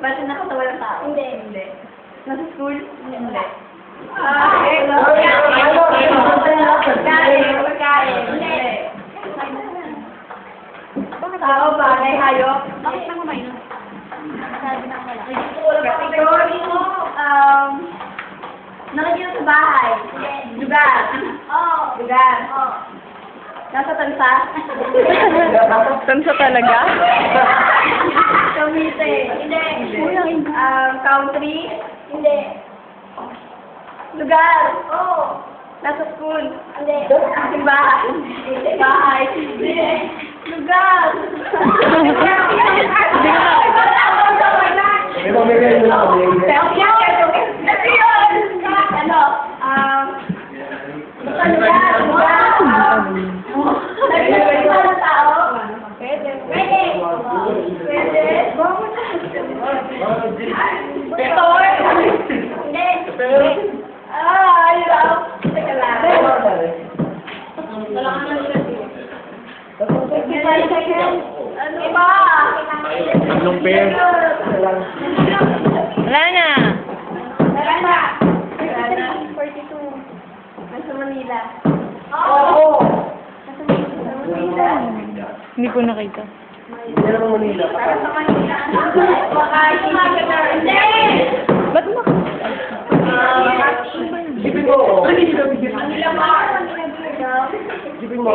Ba't nakatawa ng tao? Hindi. Hindi. Nasa school? Hindi. Pagkain. Hindi. Tao, bagay, hayop. Bakit nang umayos? Sabi na wala. Category mo, nakikita sa bahay. Lugar. Oo. Lugar. Oo. Nasa tansa. Tansa talaga? Kamite. Hindi. Country. Hindi. Lugar. Oo. Nasa school. Hindi. Bahay. Bahay. Lugar. May pamigay mo lang. Ano? Basta lugar. Nagkakita ng tao? Pwede. Pwede. Pwede. Store? Hindi. Hirap. Teka lang. Wala ka nang ano ba? Tatlong pair. Wala na. Wala na. 42. Nasa Manila. Oo. Nasa Manila. Hindi ko nakita. Yan ang Manila. Para sa Manila. Makati. Hindi! Ba't mo? Sipin mo. Manila. Sipin mo.